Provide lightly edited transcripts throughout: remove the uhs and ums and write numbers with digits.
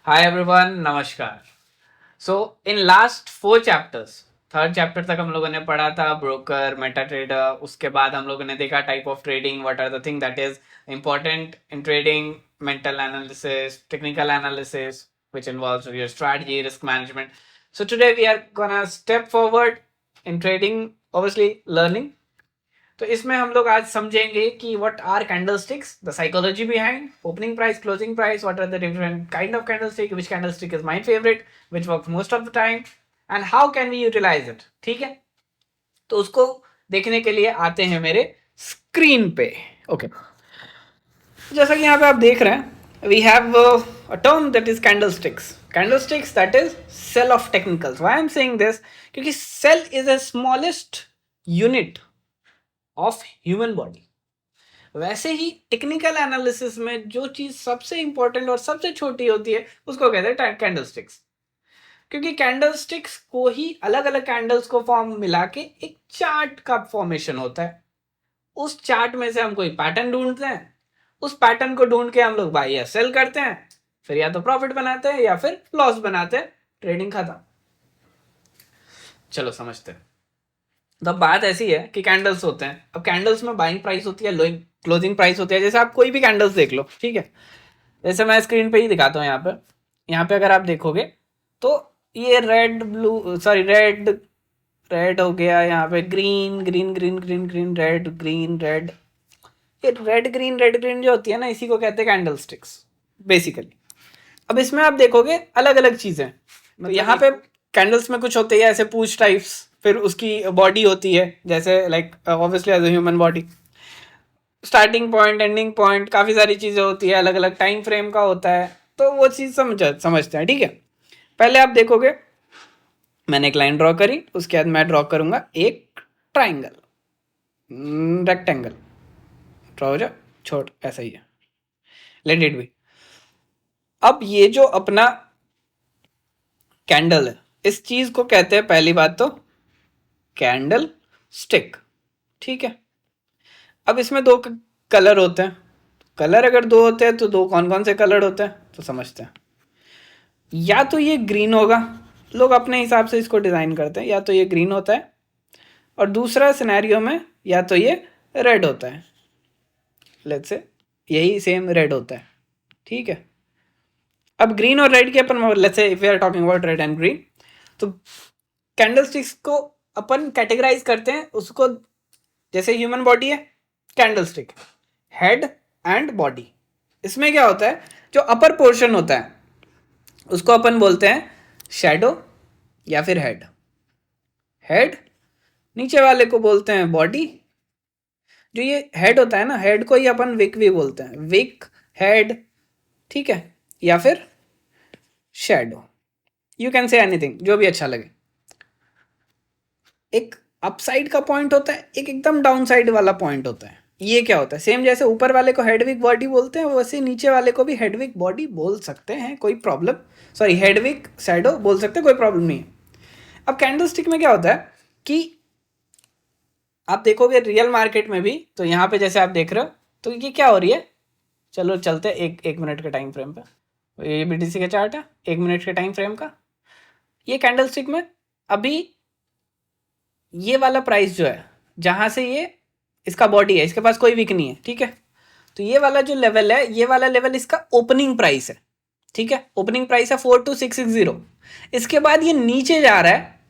हाय everyone, नमस्कार। So in last 4 chapters, third chapter तक हम लोगों ने पढ़ा था ब्रोकर, मेटा ट्रेडर। उसके बाद हम लोगों ने देखा type of trading, what are the thing that is important in trading, mental analysis, technical analysis which involves your strategy, risk management. So today we are gonna step forward in trading, obviously learning. तो इसमें हम लोग आज समझेंगे कि what are candlesticks, the psychology behind opening price, closing price, what are the different kind of candlestick, which candlestick is my favourite, which works most of the time, and how can we utilise it. ठीक है, तो उसको देखने के लिए आते हैं मेरे स्क्रीन पे। ओके जैसा कि यहाँ पे आप देख रहे हैं, we have a term that is candlesticks. Candlesticks that is cell of technicals. Why I am saying this, क्योंकि cell is the smallest unit of human body. वैसे ही टेक्निकल एनालिसिस में जो चीज सबसे इंपॉर्टेंट और सबसे छोटी होती है उसको कहते हैं कैंडलस्टिक्स। क्योंकि कैंडलस्टिक्स को ही अलग अलग कैंडल्स को फॉर्म मिला के एक चार्ट का फॉर्मेशन होता है। उस चार्ट में से हम कोई पैटर्न ढूंढते हैं, उस पैटर्न को ढूंढ के हम लोग बाय या सेल करते हैं, फिर या तो प्रॉफिट बनाते हैं या फिर लॉस बनाते हैं, ट्रेडिंग खत्म। चलो समझते हैं। तो अब बात ऐसी है कि कैंडल्स होते हैं। अब कैंडल्स में बाइंग प्राइस होती है, क्लोजिंग प्राइस होती है। जैसे आप कोई भी कैंडल्स देख लो, ठीक है, जैसे मैं स्क्रीन पे ही दिखाता हूँ। यहाँ पे अगर आप देखोगे तो ये red blue sorry red red हो गया, यहाँ पे green green green green green red green red. ये रेड ग्रीन जो होती है ना, इसी को कहते हैं कैंडल स्टिक्स बेसिकली। अब इसमें आप देखोगे अलग अलग चीजें, तो यहाँ पे कैंडल्स में कुछ होते हैं ऐसे पूछ टाइप्स, फिर उसकी बॉडी होती है जैसे like obviously as a human body, starting point, ending point, काफ़ी सारी चीज़ें होती है, अलग अलग टाइम फ्रेम का होता है। तो वो चीज़ समझते हैं। ठीक है, पहले आप देखोगे मैंने एक लाइन ड्रॉ करी, उसके बाद मैं ड्रॉ करूंगा एक ट्राइंगल, रेक्टेंगल। ड्रॉ हो जाए, छोड़, ऐसा ही है, लेट इट बी। अब ये जो अपना कैंडल है, इस चीज को कहते हैं पहली बात तो कैंडल स्टिक। ठीक है, अब इसमें दो कलर होते हैं। कलर अगर दो होते हैं तो दो कौन कौन से कलर होते हैं तो समझते हैं। या तो ये ग्रीन होगा, लोग अपने हिसाब से इसको डिज़ाइन करते हैं, या तो ये ग्रीन होता है, और दूसरा सिनेरियो में या तो ये रेड होता है। लेट्स से यही सेम रेड होता है। ठीक है, अब ग्रीन और रेड के अपन let's say if we are talking about red and green, तो कैंडलस्टिक्स को अपन कैटेगराइज करते हैं उसको, जैसे ह्यूमन बॉडी है, कैंडलस्टिक हेड एंड बॉडी। इसमें क्या होता है, जो अपर पोर्शन होता है उसको अपन बोलते हैं शैडो या फिर हेड। हेड, नीचे वाले को बोलते हैं बॉडी। जो ये हेड होता है ना, हेड को ही अपन विक भी बोलते हैं, विक हेड। ठीक है, या फिर shadow, you can say anything, जो भी अच्छा लगे। एक अपसाइड का पॉइंट होता है, एक एकदम डाउन साइड वाला पॉइंट होता है। ये क्या होता है, सेम जैसे ऊपर वाले को हेडविक बॉडी बोलते हैं, वैसे नीचे वाले को भी हेडविक बॉडी बोल सकते हैं, कोई प्रॉब्लम, सॉरी हेडविक शैडो बोल सकते हैं, कोई प्रॉब्लम नहीं है। अब कैंडलस्टिक में क्या होता है कि आप देखोगे रियल मार्केट में भी, तो यहाँ पे जैसे आप देख रहे हो, तो ये क्या हो रही है, चलो चलते हैं एक मिनट के टाइम फ्रेम पे। ये बीटीसी का चार्ट है 1 मिनट के टाइम फ्रेम का। ये कैंडलस्टिक में अभी ये वाला प्राइस जो है, जहाँ से ये इसका बॉडी है, इसके पास कोई वीक नहीं है। ठीक है, तो ये वाला जो लेवल है, ये वाला लेवल इसका ओपनिंग प्राइस है। ठीक है, ओपनिंग प्राइस है 42660। इसके बाद ये नीचे जा रहा है,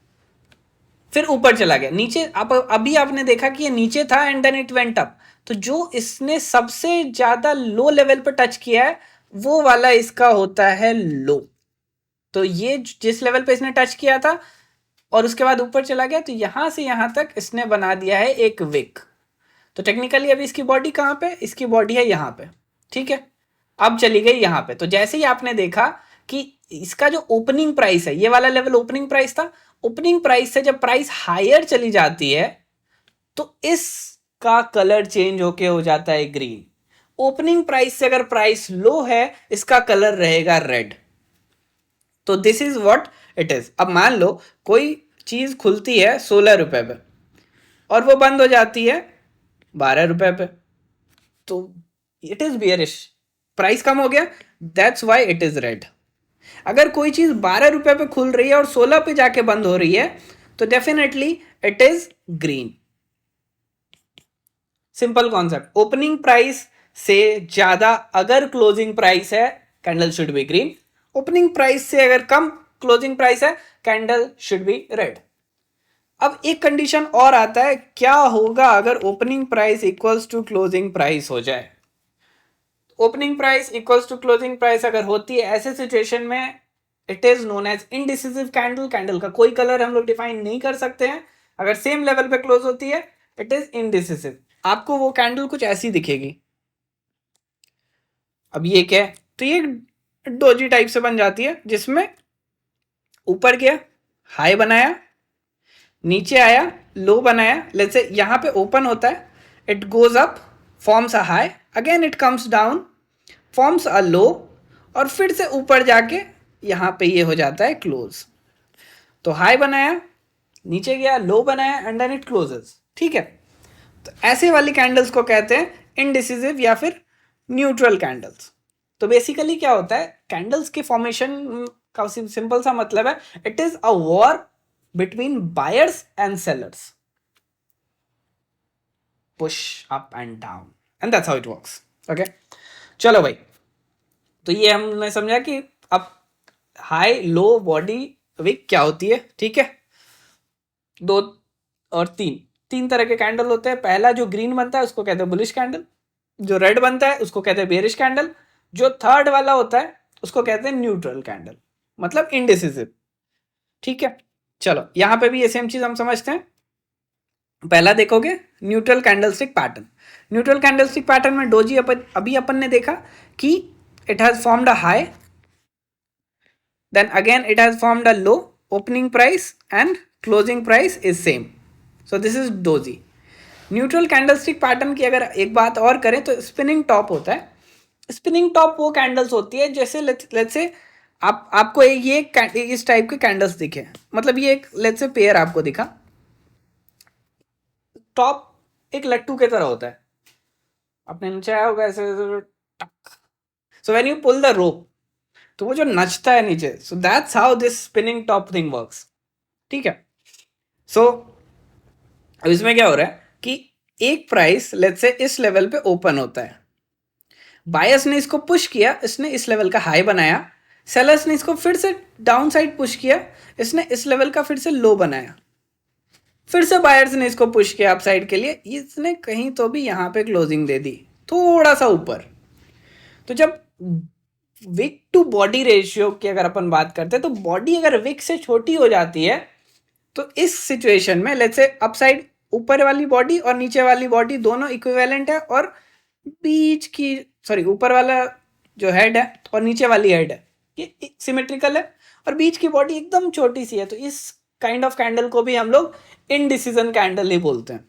फिर ऊपर चला गया नीचे। आप अभी आपने देखा कि ये नीचे था and then it went up. तो जो इसने सबसे ज्यादा लो लेवल पर टच किया है, वो वाला इसका होता है लो। तो ये जिस लेवल पे इसने टच किया था और उसके बाद ऊपर चला गया, तो यहां से यहां तक इसने बना दिया है एक विक। तो टेक्निकली अभी इसकी बॉडी कहां पे, इसकी बॉडी है यहां पे। ठीक है, अब चली गई यहां पे। तो जैसे ही आपने देखा कि इसका जो ओपनिंग प्राइस है, ये वाला लेवल ओपनिंग प्राइस था, ओपनिंग प्राइस से जब प्राइस हायर चली जाती है तो इसका कलर चेंज होके हो जाता है ग्रीन। ओपनिंग प्राइस से अगर प्राइस लो है, इसका कलर रहेगा रेड। तो this is what it is. अब मान लो कोई चीज खुलती है 16 रुपए पे और वो बंद हो जाती है 12 रुपए पे, तो इट इज बियरिश, प्राइस कम हो गया, that's why it is red. अगर कोई चीज 12 रुपए पे खुल रही है और 16 पे जाके बंद हो रही है तो definitely it is green. Simple concept, opening price से ज्यादा अगर क्लोजिंग प्राइस है candle should be green, opening price से अगर कम क्लोजिंग प्राइस है कैंडल शुड बी रेड। अब एक कंडीशन और आता है, क्या होगा अगर opening price equals to closing price हो जाए। Opening price equals to closing price अगर होती है ऐसे सिचुएशन में it is known as indecisive candle. Candle का कोई कलर हम लोग डिफाइन नहीं कर सकते हैं, अगर सेम लेवल पे क्लोज होती है इट इज इनडिसिसिव। आपको वो कैंडल कुछ ऐसी दिखेगी। अब ये क्या है, तो ये डोजी टाइप से बन जाती है जिसमें ऊपर गया हाई बनाया, नीचे आया लो बनाया। लेट्स से यहां पे ओपन होता है, it goes up forms a high, again it comes down forms a low, और फिर से ऊपर जाके यहां पे ये हो जाता है क्लोज। तो हाई बनाया, नीचे गया, लो बनाया एंड देन इट क्लोजेस। ठीक है, तो ऐसे वाली कैंडल्स को कहते हैं इनडिसिसिव या फिर न्यूट्रल कैंडल्स। तो बेसिकली क्या होता है, कैंडल्स के फॉर्मेशन का सिंपल सा मतलब है, it is a war between buyers and sellers, push up and down, and that's how it works. Okay, चलो भाई, तो ये हमने समझा कि अब हाई लो बॉडी विक क्या होती है। ठीक है, दो और तीन तरह के कैंडल होते हैं। पहला जो ग्रीन बनता है उसको कहते हैं बुलिश कैंडल, जो रेड बनता है उसको कहते हैं बेरिश कैंडल, जो थर्ड वाला होता है उसको कहते हैं न्यूट्रल कैंडल, मतलब इनडिसिसिव। ठीक है, चलो यहां पे भी ये सेम चीज हम समझते हैं। पहला देखोगे neutral candlestick pattern. Neutral candlestick pattern में डोजी अभी अपन ने देखा कि it has formed a high, then again it has formed a low, opening price and closing price is same, so this is doji। Neutral candlestick pattern की अगर एक बात और करें तो स्पिनिंग टॉप होता है। स्पिनिंग टॉप वो कैंडल्स होती है जैसे लेट्स से आपको ये इस टाइप के कैंडल्स दिखे, मतलब ये एक लेट्स से पेयर आपको दिखा, टॉप एक लट्टू के तरह होता है, आपने नीचे आया होगा ऐसे, so when you pull the rope तो वो जो नचता है नीचे, so that's how this spinning top thing works. ठीक है, सो अब इसमें क्या हो रहा है कि एक प्राइस लेट्स से इस लेवल पे ओपन होता है, बायर्स ने इसको पुश किया, इसने इस लेवल का हाई बनाया, सेलर्स ने इसको फिर से डाउन साइड पुश किया, इसने इस लेवल का फिर से लो बनाया, फिर से बायर्स ने इसको पुश किया अप साइड के लिए, इसने कहीं तो भी यहां पे क्लोजिंग दे दी थोड़ा सा ऊपर। तो जब विक टू बॉडी रेशियो की अगर अपन बात करते हैं तो बॉडी अगर विक से छोटी हो जाती है तो इस सिचुएशन में लेट्स से अप साइड ऊपर वाली बॉडी और नीचे वाली बॉडी दोनों इक्विवेलेंट है, और बीच की ऊपर वाला जो हेड है और नीचे वाली हेड है ये सिमेट्रिकल है, और बीच की बॉडी एकदम छोटी सी है, तो इस काइंड ऑफ कैंडल को भी हम लोग इनडिसीजन कैंडल ही बोलते हैं।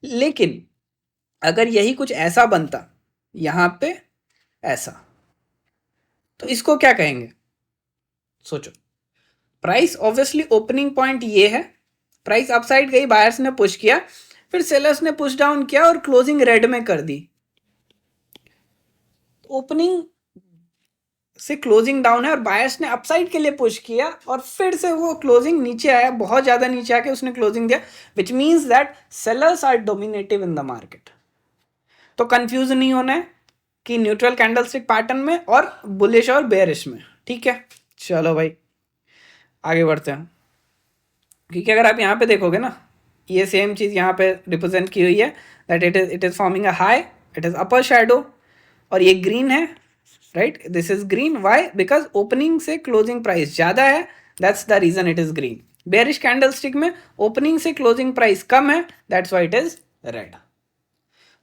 लेकिन अगर यही कुछ ऐसा बनता यहां पे ऐसा, तो इसको क्या कहेंगे, सोचो। प्राइस ऑब्वियसली ओपनिंग पॉइंट ये है, प्राइस अपसाइड गई, बायर्स ने पुश किया, फिर सेलर्स ने पुश डाउन किया और क्लोजिंग रेड में कर दी। ओपनिंग से क्लोजिंग डाउन है और बायर्स ने अपसाइड के लिए पुश किया और फिर से वो क्लोजिंग नीचे आया, बहुत ज्यादा नीचे आके उसने क्लोजिंग दिया, which means that sellers are dominative in the market. तो कंफ्यूज नहीं होना है कि न्यूट्रल कैंडलस्टिक पैटर्न में और बुलिश और बेयरिश में। ठीक है, चलो भाई आगे बढ़ते हैं, क्योंकि अगर आप यहाँ पे देखोगे ना, ये सेम चीज़ यहाँ पे रिप्रेजेंट की हुई है, that it is forming a high, it is upper shadow, और ये ग्रीन है, right, this is green, why, because opening से क्लोजिंग प्राइस ज़्यादा है, that's the reason it is green. Bearish candlestick में ओपनिंग से क्लोजिंग प्राइस कम है, that's why it is red.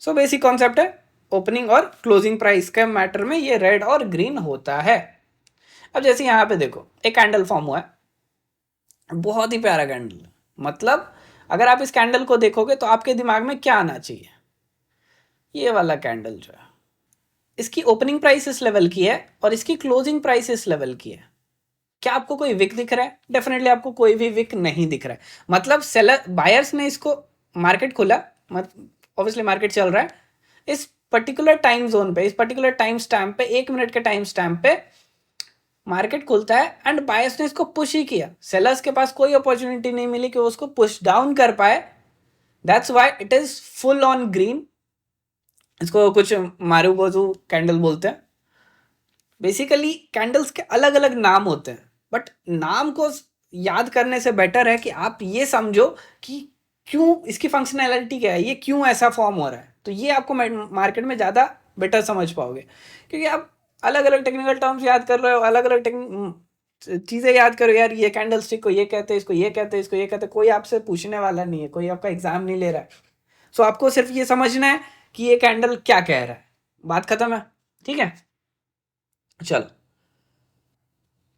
So basic concept है, ओपनिंग और क्लोजिंग प्राइस के मैटर में ये रेड और ग्रीन होता है। अब जैसे यहाँ पे देखो एक कैंडल फॉर्म हुआ है, बहुत ही प्यारा कैंडल, मतलब अगर आप इस कैंडल को देखोगे तो आपके दिमाग में क्या आना चाहिए, ये वाला कैंडल जो है, इसकी ओपनिंग प्राइस इस लेवल की है और इसकी क्लोजिंग प्राइस इस लेवल की है। क्या आपको कोई विक दिख रहा है? डेफिनेटली आपको कोई भी विक नहीं दिख रहा है, मतलब सेलर बायर्स ने इसको, मार्केट खुला, ऑब्वियसली मार्केट चल रहा है, इस पर्टिकुलर टाइम जोन पे, इस पर्टिकुलर टाइम स्टैम्प पे, 1 मिनट के टाइम स्टैम्प पे मार्केट खुलता है एंड बायर्स ने इसको पुश ही किया, सेलर्स के पास कोई अपॉर्चुनिटी नहीं मिली कि वो उसको पुश डाउन कर पाए, that's why it is full on green. इसको कुछ मारूबोजू कैंडल बोलते हैं। बेसिकली कैंडल्स के अलग अलग नाम होते हैं, बट नाम को याद करने से बेटर है कि आप ये समझो कि क्यों इसकी फंक्शनैलिटी क्या है, ये क्यों ऐसा फॉर्म हो रहा है, तो ये आपको मार्केट में ज़्यादा बेटर समझ पाओगे। क्योंकि आप अलग अलग टेक्निकल टर्म्स याद कर रहे हो, अलग अलग चीज़ें याद करो, यार ये कैंडल स्टिक को ये कहते हैं, इसको ये कहते हैं, इसको ये कहते हैं, कोई आपसे पूछने वाला नहीं है, कोई आपका एग्जाम नहीं ले रहा है। सो आपको सिर्फ ये समझना है कि ये कैंडल क्या कह रहा है, बात खत्म है। ठीक है, चलो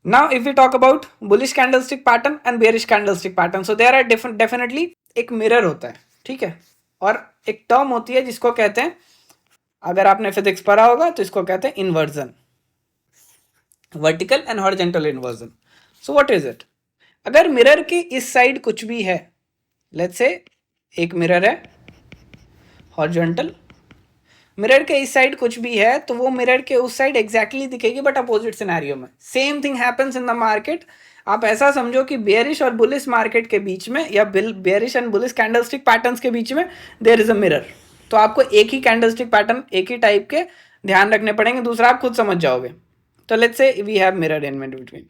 now if we talk about bullish candlestick pattern and bearish candlestick pattern, so there are different, definitely एक मिरर होता है, ठीक है, और एक टर्म होती है जिसको कहते हैं, अगर आपने फिजिक्स पढ़ा होगा तो इसको कहते हैं inversion, vertical and horizontal inversion. So what is it? अगर मिरर के इस साइड कुछ भी है, लेट्स से एक मिरर है हॉरिजॉन्टल, मिरर के इस साइड कुछ भी है तो वो मिरर के उस साइड एग्जैक्टली दिखेगी, बट अपोजिट सिनेरियो में। Same thing happens in the market. आप ऐसा समझो कि बेयरिश और बुलिश मार्केट के बीच में, या bearish and bullish candlestick patterns के बीच में देयर इज अ मिरर। तो आपको एक ही कैंडलस्टिक पैटर्न, एक ही टाइप के ध्यान रखने पड़ेंगे, दूसरा आप खुद समझ जाओगे। तो let's say we have mirror in between,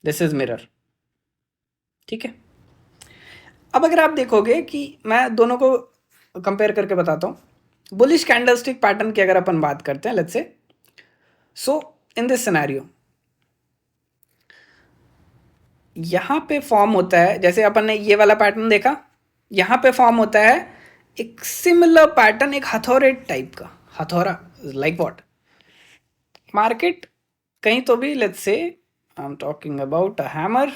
this is mirror, ठीक है। अब अगर आप देखोगे कि मैं दोनों को कंपेयर करके बताता हूँ, बुलिश कैंडलस्टिक पैटर्न की अगर अपन बात करते हैं, let's say, so in this scenario यहां पे फॉर्म होता है, जैसे अपन ने ये वाला पैटर्न देखा, यहां पे फॉर्म होता है एक सिमिलर पैटर्न, एक हथौरे टाइप का, हथौरा, लाइक व्हाट, मार्केट कहीं तो भी, let's say I am talking about a hammer,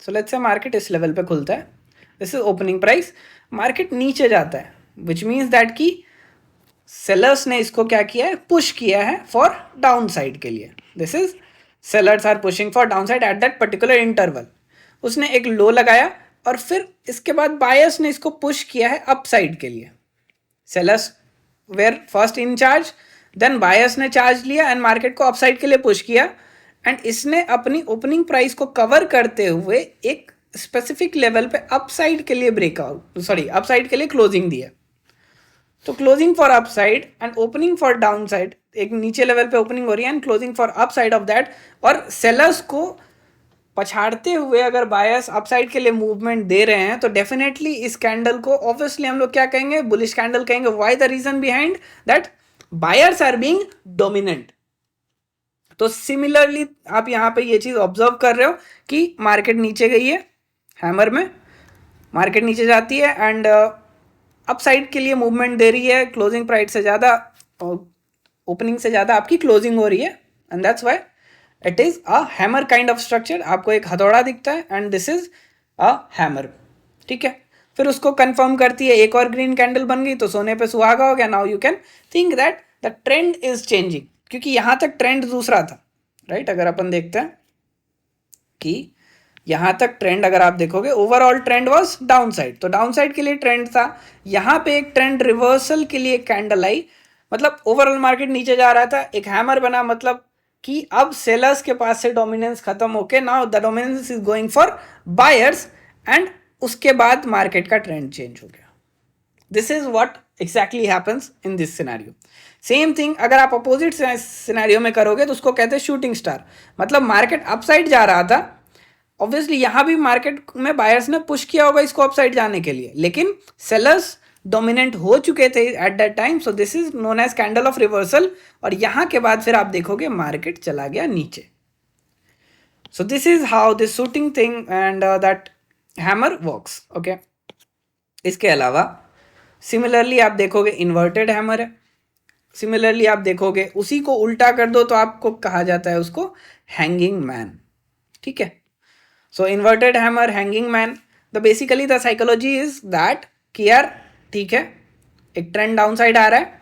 so let's से मार्केट इस लेवल पे खुलता है, this is opening price, market नीचे जाता है, विच मीन्स दैट कि सेलर्स ने इसको क्या किया है, पुश किया है फॉर डाउन साइड के लिए, this is sellers are pushing for down side at that particular interval. उसने एक लो लगाया और फिर इसके बाद बायर्स ने इसको पुश किया है अप साइड के लिए, sellers were first in charge, then buyers ने चार्ज लिया एंड मार्केट को अप साइड के लिए पुश किया, एंड इसने अपनी ओपनिंग प्राइस को कवर करते हुए एक स्पेसिफिक लेवल पे अप साइड के लिए ब्रेकआउट, सॉरी अप साइड के लिए क्लोजिंग दिया। तो closing for up side and opening for down side, एक नीचे लेवल पे ओपनिंग हो रही है and closing for up side of that, और सेलर्स को पछाड़ते हुए अगर बायर्स अप साइड के लिए मूवमेंट दे रहे हैं, तो डेफिनेटली इस कैंडल को ऑब्वियसली हम लोग क्या कहेंगे, बुलिश कैंडल कहेंगे। Why? The reason behind that buyers are being dominant. तो सिमिलरली आप यहाँ पे ये चीज ऑब्जर्व कर रहे हो कि मार्केट नीचे गई है, हैमर में मार्केट नीचे जाती है एंड अप साइड के लिए मूवमेंट दे रही है, क्लोजिंग प्राइस से ज़्यादा, ओपनिंग से ज़्यादा आपकी क्लोजिंग हो रही है, and that's why it is a hammer kind of structure. आपको एक हथौड़ा दिखता है and this is a hammer, ठीक है। फिर उसको कंफर्म करती है, एक और ग्रीन कैंडल बन गई तो सोने पे सुहागा हो गया। Now you can think that the trend is changing, क्योंकि यहाँ तक ट्रेंड दूसरा था, राइट। अगर अपन देखते हैं कि यहाँ तक ट्रेंड अगर आप देखोगे, overall trend was down side, तो डाउन साइड के लिए ट्रेंड था। यहाँ पे एक ट्रेंड रिवर्सल के लिए कैंडल आई, मतलब ओवरऑल मार्केट नीचे जा रहा था, एक हैमर बना, मतलब कि अब सेलर्स के पास से डोमिनेंस खत्म होके now the dominance is going for buyers, and उसके बाद मार्केट का ट्रेंड चेंज हो गया। This is what exactly happens in this scenario. Same thing अगर आप अपोजिट सिनेरियो में करोगे तो उसको कहते हैं शूटिंग स्टार, मतलब मार्केट अपसाइड जा रहा था, ऑब्वियसली यहां भी मार्केट में बायर्स ने पुश किया होगा इसको अपसाइड जाने के लिए, लेकिन सेलर्स डोमिनेंट हो चुके थे at that time, so this is known as candle of reversal. और यहां के बाद फिर आप देखोगे मार्केट चला गया नीचे। सो this is how this shooting thing and that hammer works, okay. इसके अलावा सिमिलरली आप देखोगे इन्वर्टेड हैमर है, सिमिलरली आप देखोगे उसी को उल्टा कर दो तो आपको कहा जाता है उसको हैंगिंग मैन, ठीक है। So inverted hammer, hanging man, the basically the psychology is that कि यार ठीक है, एक ट्रेंड डाउन साइड आ रहा है,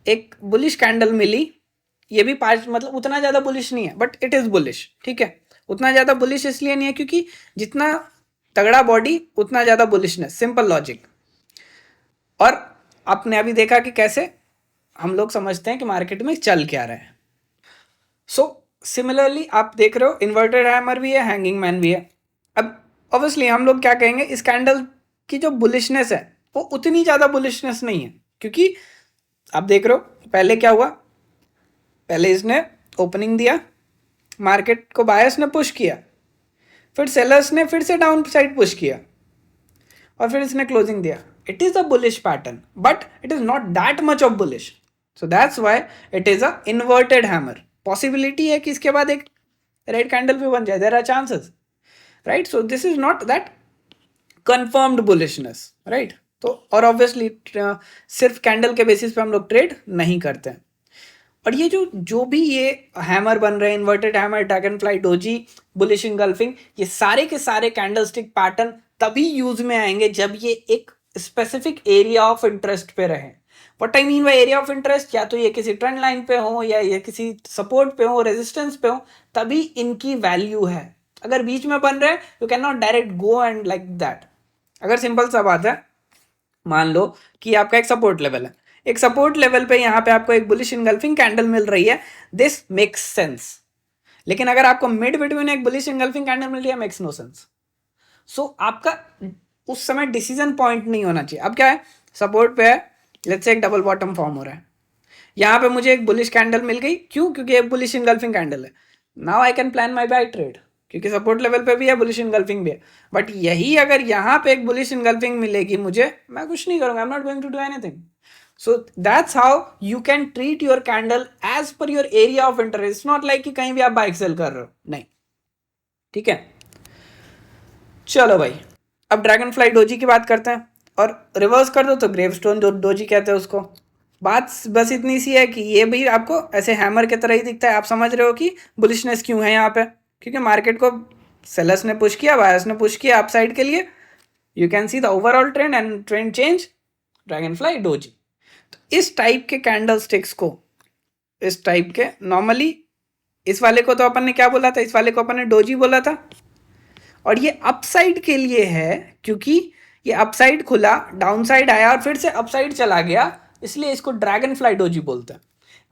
एक बुलिश कैंडल मिली, ये भी पांच, मतलब उतना ज़्यादा बुलिश नहीं है बट इट इज़ बुलिश, ठीक है। उतना ज़्यादा बुलिश इसलिए नहीं है क्योंकि जितना तगड़ा बॉडी उतना ज़्यादा बुलिशनेस, सिंपल लॉजिक। और आपने अभी देखा कि कैसे हम लोग समझते हैं कि मार्केट में चल क्या रहा है। सो सिमिलरली आप देख रहे हो इन्वर्टेड हैमर भी है, हैंगिंग मैन भी है। अब ऑब्वियसली हम लोग क्या कहेंगे, इस कैंडल की जो बुलिशनेस है वो उतनी ज़्यादा बुलिशनेस नहीं है, क्योंकि आप देख रहे हो पहले क्या हुआ, पहले इसने ओपनिंग दिया, मार्केट को बायर्स ने पुश किया, फिर सेलर्स ने फिर से डाउन साइड पुश किया और फिर इसने क्लोजिंग दिया। It is a bullish pattern but it is not that much of bullish, so that's why it is a inverted hammer. Possibility है कि इसके बाद एक रेड कैंडल भी बन जाए, there are chances, right. So this is not that confirmed bullishness, right. तो और ऑब्वियसली सिर्फ कैंडल के बेसिस पे हम लोग ट्रेड नहीं करते हैं। और ये जो भी ये हैमर बन रहे हैं, inverted hammer, dragon fly, doji, bullish engulfing, ये सारे के सारे कैंडलस्टिक पैटर्न तभी यूज में आएंगे जब ये एक स्पेसिफिक एरिया ऑफ इंटरेस्ट पे रहे। What I mean by area of interest, या तो ये किसी ट्रेंड लाइन पे हो या ये किसी सपोर्ट पे हो, रेजिस्टेंस पे हो, तभी इनकी वैल्यू है। अगर बीच में बन रहे हैं you can not direct go and like that. अगर सिंपल सा बात है, मान लो कि आपका एक सपोर्ट लेवल है, एक सपोर्ट लेवल पे यहाँ पे आपको एक बुलिश इनगल्फिंग कैंडल मिल रही है, दिस मेक्स सेंस। लेकिन अगर आपको मिड बिटवीन एक बुलिश इनगल्फिंग कैंडल मिल रही है, मेक्स नो सेंस। सो आपका उस समय डिसीजन पॉइंट नहीं होना चाहिए। अब क्या है, सपोर्ट पे है, लेट्स से एक डबल बॉटम फॉर्म हो रहा है, यहाँ पे मुझे एक बुलिश कैंडल मिल गई, क्यों? क्योंकि एक बुलिश इनगल्फिंग कैंडल है। Now I can plan my buy trade, क्योंकि सपोर्ट लेवल पे भी है, बुलिश इनगल्फिंग भी है। बट यही अगर यहाँ पे एक बुलिश इनगल्फिंग मिलेगी मुझे, मैं कुछ नहीं करूंगा, I am not going to do anything. So that's how you can treat your candle as per your area of interest, not like कि कहीं भी आप बाइक सेल कर रहे हो, नहीं। ठीक है, चलो भाई, अब ड्रैगन फ्लाई डोजी की बात करते हैं, और रिवर्स कर दो तो ग्रेवस्टोन डोजी कहते हैं उसको। बात बस इतनी सी है कि ये भी आपको ऐसे हैमर की तरह ही दिखता है। आप समझ रहे हो कि बुलिशनेस क्यों है यहाँ पे, क्योंकि मार्केट को सेलर्स ने पुश किया, बायर्स ने पुश किया अपसाइड के लिए। You can see the overall trend and trend change, dragon fly doji. तो इस टाइप के कैंडल स्टिक्स को, इस टाइप के नॉर्मली, इस वाले को तो अपन ने क्या बोला था, इस वाले को अपन ने डोजी बोला था। और ये अपसाइड के लिए है, क्योंकि ये अपसाइड खुला, डाउनसाइड आया और फिर से अपसाइड चला गया, इसलिए इसको ड्रैगन फ्लाई डोजी बोलते हैं।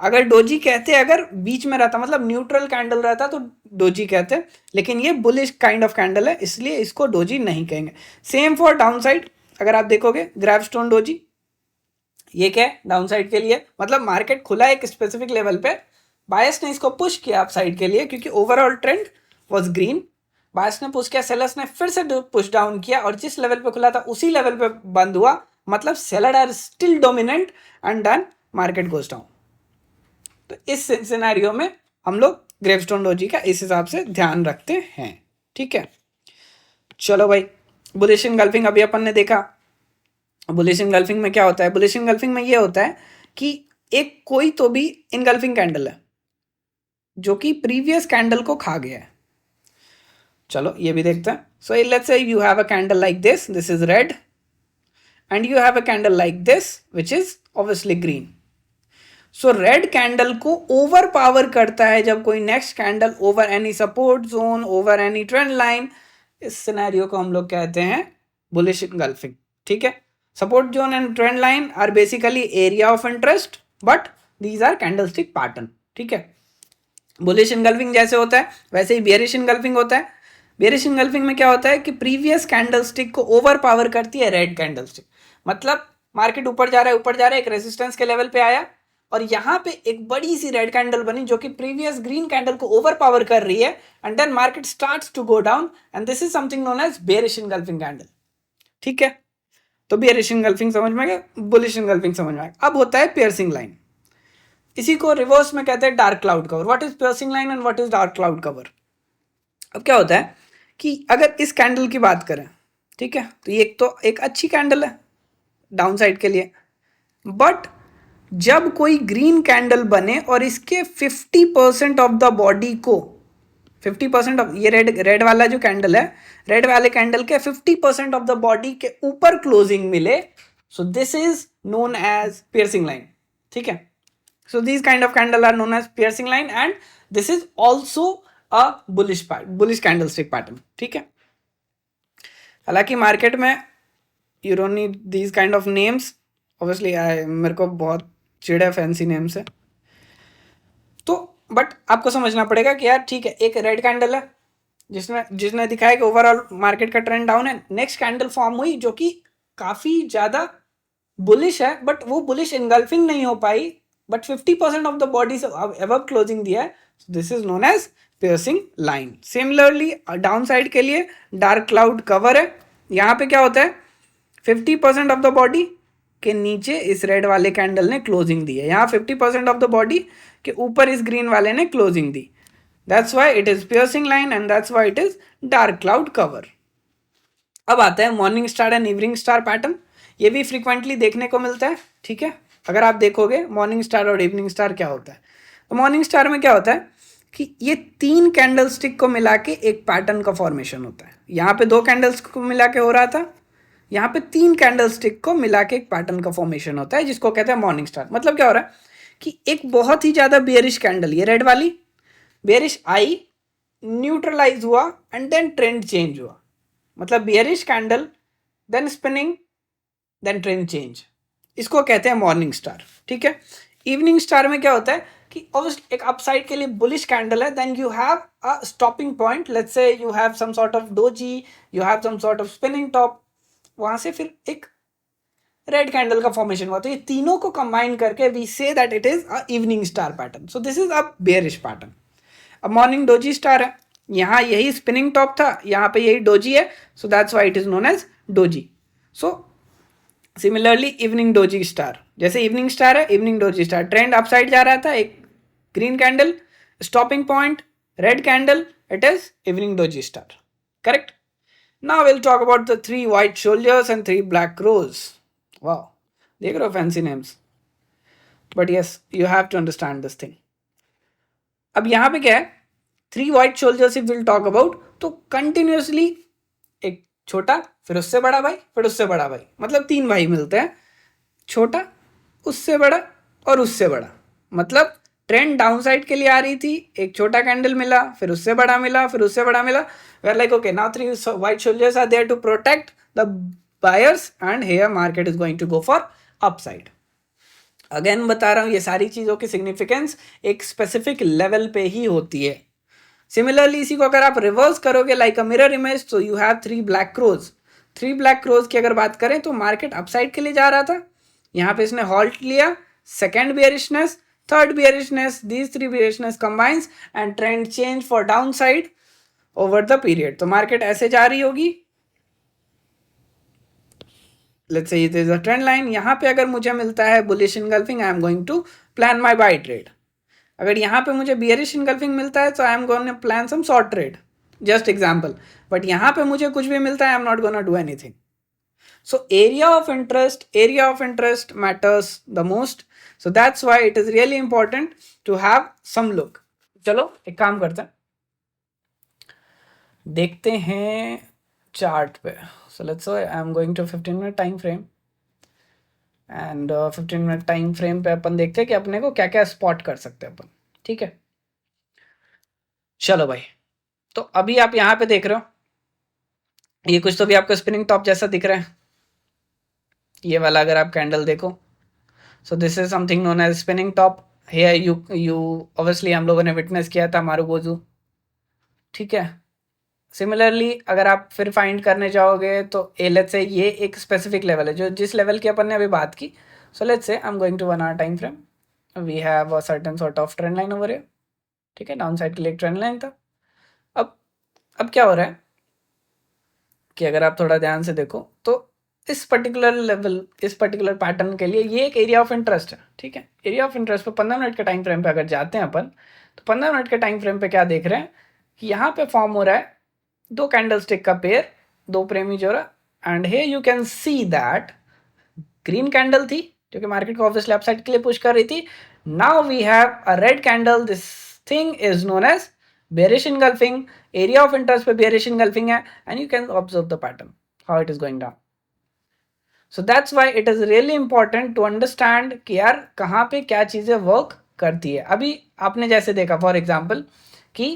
अगर डोजी कहते, अगर बीच में रहता, मतलब न्यूट्रल कैंडल रहता, तो डोजी कहते हैं। लेकिन ये बुलिश काइंड ऑफ कैंडल है, इसलिए इसको डोजी नहीं कहेंगे। सेम फॉर डाउनसाइड, अगर आप देखोगे ग्रेवस्टोन डोजी, ये क्या है, डाउनसाइड के लिए, मतलब मार्केट खुला एक स्पेसिफिक लेवल पे, बायस ने इसको पुश किया अपसाइड के लिए, क्योंकि ओवरऑल ट्रेंड वाज ग्रीन। बायस ने पुश किया, सेलर्स ने फिर से पुश डाउन किया, और जिस लेवल पे खुला था उसी लेवल पे बंद हुआ, मतलब seller are still dominant and then market goes down. तो इस सिनेरियो में हम लोग ग्रेवस्टोन डोजी का इस हिसाब से ध्यान रखते हैं। ठीक है, चलो भाई, बुलिश इनगल्फिंग अभी अपन ने देखा। बुलिश इनगल्फिंग में क्या होता है, बुलिश इनगल्फिंग में ये होता है कि एक कोई तो भी इनगल्फिंग कैंडल है जो कि प्रीवियस कैंडल को खा गया है। चलो ये भी देखते हैं। So let's say you have a candle like this, this is red, and you have a candle like this which is obviously green. So red candle को ओवर पावर करता है जब कोई next candle over any support zone, over any trend line. इस scenario को हम लोग कहते हैं बुलिश इनगल्फिंग। ठीक है, support zone and trend line are basically area of interest, but these are candlestick pattern. ठीक है, बुलिश इनगल्फिंग जैसे होता है वैसे ही बेयरिश इनगल्फिंग होता है। बेयरिश इनगल्फिंग में क्या होता है कि प्रीवियस कैंडलस्टिक को ओवर पावर करती है रेड कैंडलस्टिक। मतलब मार्केट ऊपर जा रहा है, ऊपर जा रहा है, एक रेजिस्टेंस के लेवल पे आया, और यहाँ पे एक बड़ी सी रेड कैंडल बनी जो कि प्रीवियस ग्रीन कैंडल को ओवर पावर कर रही है, and then market starts to go down, and this is something known as bearish engulfing candle. ठीक है, तो बेयरिश इनगल्फिंग समझ में आ गया, बुलिश इनगल्फिंग समझ में आ गया। अब होता है पियर्सिंग लाइन, इसी को रिवर्स में कहते हैं dark cloud cover. What is piercing line and what is dark cloud cover? अब क्या होता है कि अगर इस कैंडल की बात करें, ठीक है, तो ये तो एक अच्छी कैंडल है डाउन साइड के लिए, बट जब कोई ग्रीन कैंडल बने और इसके 50% ऑफ द बॉडी को, 50% ऑफ ये रेड वाला जो कैंडल है, रेड वाले कैंडल के 50% ऑफ द बॉडी के ऊपर क्लोजिंग मिले, so this is known as piercing line. ठीक है, so these kind of candle are known as piercing line, and this is also a bullish candlestick pattern. ठीक है, हालांकि मार्केट में you don't need these kind of names obviously। मेरे को बहुत चिड़ है फैंसी नेम से। तो बट आपको समझना पड़ेगा कि यार ठीक है, एक रेड कैंडल है जिसने दिखाया कि ओवरऑल मार्केट का ट्रेंड डाउन है। नेक्स्ट कैंडल फॉर्म हुई जो कि काफी ज्यादा बुलिश है, बट वो बुलिश इनगल्फिंग नहीं हो पाई, but 50% of the body above closing दिया है। This is known as piercing line. Similarly down side के लिए डार्क क्लाउड कवर है। यहाँ पे क्या होता है, 50% ऑफ द बॉडी के नीचे इस रेड वाले कैंडल ने क्लोजिंग दी है, यहाँ 50% ऑफ द बॉडी के ऊपर इस ग्रीन वाले ने closing the. That's why it is piercing line and that's why it is dark cloud cover. अब आता है morning star and evening star pattern. ये भी फ्रीक्वेंटली देखने को मिलता है, ठीक है। अगर आप देखोगे मॉर्निंग स्टार और इवनिंग स्टार क्या होता है, तो मॉर्निंग स्टार में क्या होता है कि ये 3 कैंडल स्टिक को मिला के एक पैटर्न का फॉर्मेशन होता है। यहाँ पे 2 कैंडल्स को मिला के हो रहा था, यहाँ पे 3 कैंडल स्टिक को मिला के एक पैटर्न का फॉर्मेशन होता है, जिसको कहते हैं मॉर्निंग स्टार। मतलब क्या हो रहा है कि एक बहुत ही ज्यादा बेयरिश कैंडल, ये रेड वाली बेयरिश आई, न्यूट्रलाइज हुआ एंड देन ट्रेंड चेंज हुआ। मतलब bearish candle, then spinning, then trend change, इसको कहते हैं मॉर्निंग स्टार, ठीक है। इवनिंग स्टार में क्या होता है कि ऑब्वियसली एक अपसाइड के लिए बुलिश कैंडल है, then you have a stopping point, let's say you have some sort of doji, you have some sort of spinning top, वहां से फिर एक रेड कैंडल का फॉर्मेशन हुआ। तो ये तीनों को कंबाइन करके we say that it is a evening star pattern. So this is a bearish pattern. अब मॉर्निंग डोजी स्टार है, यहाँ यही स्पिनिंग टॉप था, यहाँ पे यही डोजी है, so that's why it is known as doji. So similarly evening doji star, जैसे इवनिंग स्टार है, evening doji star, trend upside जा रहा था, एक green candle, stopping point, red candle, it is evening doji star, correct. Now will talk about the 3 white soldiers and 3 black crows. वाह, देख रहे हो fancy names, but yes you have to understand this thing. अब यहाँ पे क्या है, 3 white soldiers if will talk about, तो कंटिन्यूसली एक छोटा, फिर उससे बड़ा भाई, फिर उससे बड़ा भाई, मतलब 3 भाई मिलते हैं, छोटा, उससे बड़ा और उससे बड़ा। मतलब ट्रेंड डाउन साइड के लिए आ रही थी, एक छोटा कैंडल मिला, फिर उससे बड़ा मिला, फिर उससे बड़ा मिला। We are like okay, now 3 white soldiers are there to protect the buyers and here market is going to go for upside. Again बता रहा हूं, ये सारी चीजों की सिग्निफिकेंस एक स्पेसिफिक लेवल पे ही होती है। सिमिलरली इसी को अगर आप रिवर्स करोगे लाइक अ मिरर इमेज, तो you have 3 black crows. 3 black crows की अगर बात करें तो मार्केट अपसाइड के लिए जा रहा था, यहाँ पे इसने हॉल्ट लिया, second bearishness, third bearishness, these 3 bearishness combines and trend change for down side over the period. तो मार्केट ऐसे जा रही होगी, let's say it is a trend line. यहाँ पे अगर मुझे मिलता है bullish engulfing, I am going to plan my buy trade. अगर यहाँ पे मुझे बियरिश इनगल्फिंग मिलता है तो I am going to plan some short trade, just example. But यहाँ पे मुझे कुछ भी मिलता है, आई am not gonna do anything. So area of interest matters the most. So that's why it is really important to have some look. चलो एक काम करते हैं, देखते हैं चार्ट पे। So let's say I am going to 15-minute time frame and 15-minute time frame पे अपन देखते हैं कि अपने को क्या क्या स्पॉट कर सकते हैं अपन, ठीक है। चलो भाई, तो अभी आप यहाँ पे देख रहे हो, ये कुछ तो भी आपको स्पिनिंग टॉप जैसा दिख रहा है, ये वाला अगर आप कैंडल देखो। So this is something known as spinning top. Here you obviously हम लोगों ने विटनेस किया था मारुबोजू, ठीक है। सिमिलरली अगर आप फिर फाइंड करने जाओगे तो लेट्स से ये एक स्पेसिफिक लेवल है, जो जिस लेवल की अपन ने अभी बात की। So let's say I am going to 1 hour time frame, we have a certain sort of trend line over here, ठीक है। डाउन साइड के लिए एक ट्रेंड लाइन था। अब क्या हो रहा है कि अगर आप थोड़ा ध्यान से देखो तो इस पर्टिकुलर लेवल, इस पर्टिकुलर पैटर्न के लिए ये एक एरिया ऑफ इंटरेस्ट है, ठीक है। एरिया ऑफ इंटरेस्ट पे 15 मिनट के टाइम फ्रेम पे अगर जाते हैं अपन, तो 15 मिनट के टाइम फ्रेम पे क्या देख रहे हैं कि यहाँ पे फॉर्म हो रहा है 2 कैंडल स्टिक का पेयर, 2 प्रेमी जोड़ा, and here you can see that green candle थी जो कि मार्केट को ऑब्वियसली अपसाइड के लिए पुश कर रही थी। Now we have a red candle, this thing is known as bearish engulfing, area of interest पे bearish engulfing है, and you can observe the pattern how it is going down. So that's why it is really important to understand कि यार कहाँ पे क्या चीजें work करती है। अभी आपने जैसे देखा फॉर एग्जाम्पल कि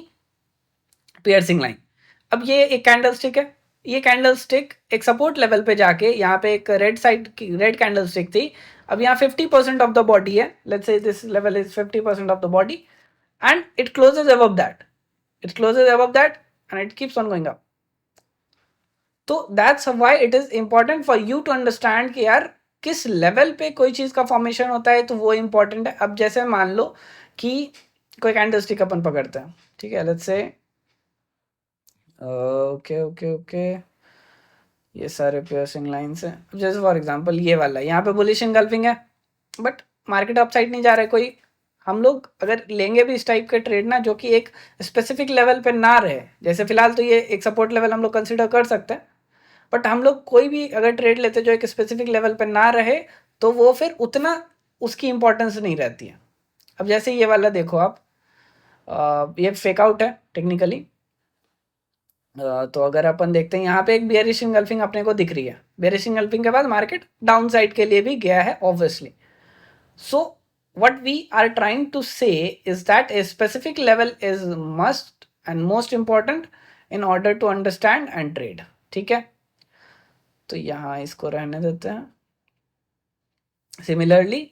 पियर्सिंग लाइन, अब ये एक कैंडल स्टिक है, ये कैंडल स्टिक एक सपोर्ट लेवल पे जाके यहाँ पे एक रेड साइड की रेड कैंडल स्टिक थी। अब यहाँ 50% ऑफ द बॉडी है, let's say this level is 50% of the body, and it closes above that. It closes above that and it keeps on going up. तो that's why it is important for you to understand कि यार किस level पे कोई चीज का formation होता है, तो वो इंपॉर्टेंट है. अब जैसे मान लो कि कोई कैंडलस्टिक अपन पकड़ते हैं, ठीक है, let's say okay okay okay, ये सारे पियर्सिंग लाइंस हैं. जैसे फॉर एग्जांपल ये वाला, यहाँ पे बुलिश इंगल्फिंग है बट मार्केट अपसाइड नहीं जा रहा है कोई. हम लोग अगर लेंगे भी इस टाइप के ट्रेड ना, जो कि एक स्पेसिफिक लेवल पे ना रहे, जैसे फिलहाल तो ये एक सपोर्ट लेवल हम लोग कंसिडर कर सकते हैं, बट हम लोग कोई भी अगर ट्रेड लेते जो एक स्पेसिफिक लेवल पे ना रहे, तो वो फिर उतना उसकी इंपॉर्टेंस नहीं रहती है. अब जैसे ये वाला देखो आप, ये फेक आउट है टेक्निकली. तो अगर अपन देखते हैं यहाँ पे एक बेयरिश इंगल्फिंग अपने को दिख रही है. बेयरिश इंगल्फिंग के बाद मार्केट डाउन साइड के लिए भी गया है obviously. So what we are trying to say is that a specific level is must and most important in order to understand and trade. ठीक है, तो यहाँ इसको रहने देते हैं. सिमिलरली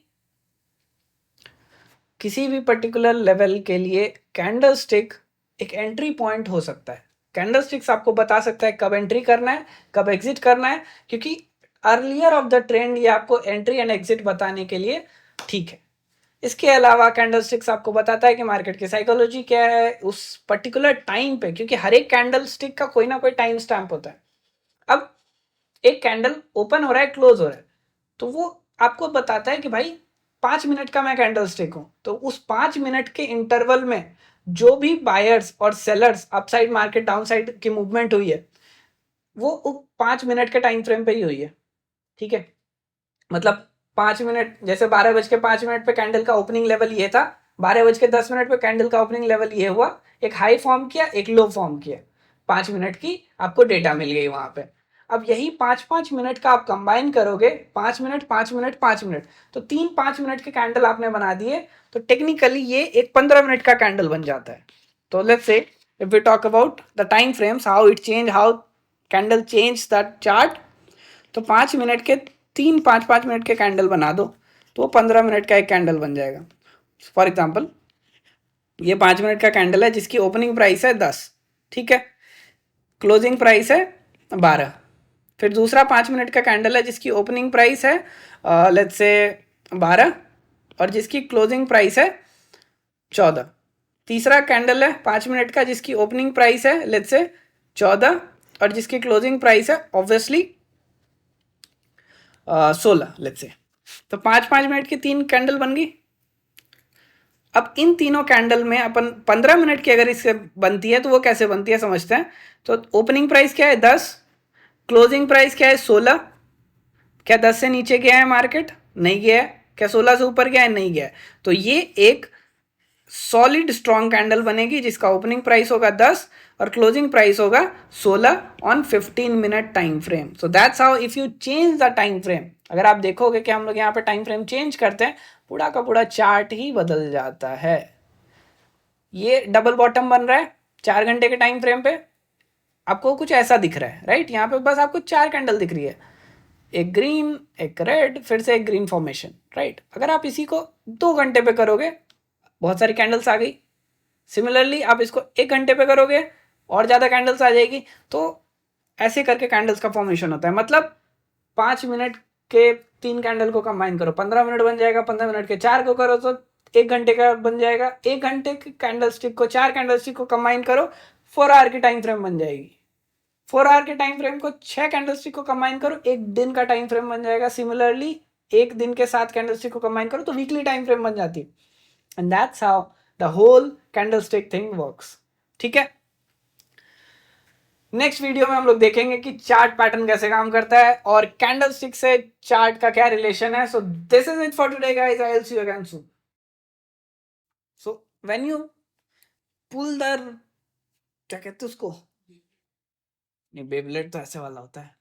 किसी भी पर्टिकुलर लेवल के लिए कैंडलस्टिक एक एंट्री पॉइंट हो सकता है. कैंडलस्टिक्स आपको बता सकता है कब एंट्री करना है, कब एग्जिट करना है, क्योंकि अर्लियर ऑफ द ट्रेंड ये आपको एंट्री एंड एग्जिट बताने के लिए ठीक है. इसके अलावा कैंडलस्टिक्स आपको बताता है कि मार्केट की साइकोलॉजी क्या है उस पर्टिकुलर टाइम पे, क्योंकि हर एक कैंडलस्टिक का कोई ना कोई टाइम स्टैम्प होता है. अब एक कैंडल ओपन हो रहा है, क्लोज हो रहा है, तो वो आपको बताता है कि भाई 5 मिनट का मैं कैंडल स्टिक हूं, तो उस 5 मिनट के इंटरवल में जो भी बायर्स और sellers upside market down side की मूवमेंट हुई है, वो 5 मिनट के टाइम फ्रेम पे ही हुई है. ठीक है, मतलब 5 मिनट, जैसे 12:05 पे कैंडल का ओपनिंग लेवल ये था, 12:10 पे कैंडल का ओपनिंग लेवल ये हुआ, एक हाई फॉर्म किया, एक लो फॉर्म किया, 5 मिनट की आपको डेटा मिल गई वहां पे. अब यही 5-5 मिनट का आप कंबाइन करोगे, 5 मिनट 5 मिनट 5 मिनट, तो 3-5 मिनट के कैंडल आपने बना दिए, तो टेक्निकली ये एक 15 मिनट का कैंडल बन जाता है. तो let's say if we talk about the time frames, how it change, how candle change that chart, तो 5 मिनट के 3-5-5 मिनट के कैंडल बना दो, तो वो 15 मिनट का एक कैंडल बन जाएगा. फॉर एग्जाम्पल ये 5 मिनट का कैंडल है जिसकी ओपनिंग प्राइस है 10, ठीक है, क्लोजिंग प्राइस है 12. फिर दूसरा 5 मिनट का कैंडल है जिसकी ओपनिंग प्राइस है लेट्स से 12 और जिसकी क्लोजिंग प्राइस है 14. तीसरा कैंडल है 5 मिनट का जिसकी ओपनिंग प्राइस है लेट्स से 14 और जिसकी क्लोजिंग प्राइस है ऑब्वियसली 16 लेट्स से. तो 5-5 मिनट की 3 कैंडल बन गई. अब इन तीनों कैंडल में अपन 15 मिनट की अगर इससे बनती है तो वो कैसे बनती है समझते हैं. तो ओपनिंग प्राइस क्या है 10, क्लोजिंग प्राइस क्या है 16. क्या 10 से नीचे गया है मार्केट? नहीं गया है. क्या 16 से ऊपर गया है? नहीं गया है. तो ये एक सॉलिड स्ट्रॉन्ग कैंडल बनेगी जिसका ओपनिंग प्राइस होगा 10 और क्लोजिंग प्राइस होगा 16 on 15 minute time frame. So that's how if you change the time frame, अगर आप देखोगे कि हम लोग यहाँ पे टाइम फ्रेम चेंज करते हैं, पूरा का पूरा चार्ट ही बदल जाता है. ये डबल बॉटम बन रहा है 4 घंटे के टाइम फ्रेम पे, आपको कुछ ऐसा दिख रहा है राइट. यहाँ पे बस आपको 4 कैंडल दिख रही है, एक ग्रीन, एक रेड, फिर से एक ग्रीन फॉर्मेशन राइट. अगर आप इसी को 2 घंटे पे करोगे, बहुत सारी कैंडल्स आ गई. सिमिलरली आप इसको 1 घंटे पे करोगे, और ज़्यादा कैंडल्स आ जाएगी. तो ऐसे करके कैंडल्स का फॉर्मेशन होता है. मतलब 5 मिनट के 3 कैंडल को कंबाइन करो 15 मिनट बन जाएगा, 15 मिनट के 4 को करो तो 1 घंटे का बन जाएगा, 1 घंटे के कैंडल स्टिक को 4 कैंडल स्टिक को कंबाइन करो 4 आवर की टाइम फ्रेम बन जाएगी. 4 आवर के टाइम फ्रेम को 6 कैंडल स्टिक को कंबाइन करो, 1 दिन का टाइम फ्रेम बन जाएगा. सिमिलरली 1 दिन के 7 कैंडल स्टिक को कंबाइन करो तो वीकली टाइम फ्रेम बन जाती है. And that's how the whole candlestick thing works. ठीक है, नेक्स्ट वीडियो में हम लोग देखेंगे कि चार्ट पैटर्न कैसे काम करता है और कैंडलस्टिक से चार्ट का क्या रिलेशन है. So this is it for today guys, I will see you again soon. So when you pull the, क्या कहते हैं उसको, नहीं बेबलेट तो ऐसे वाला होता है,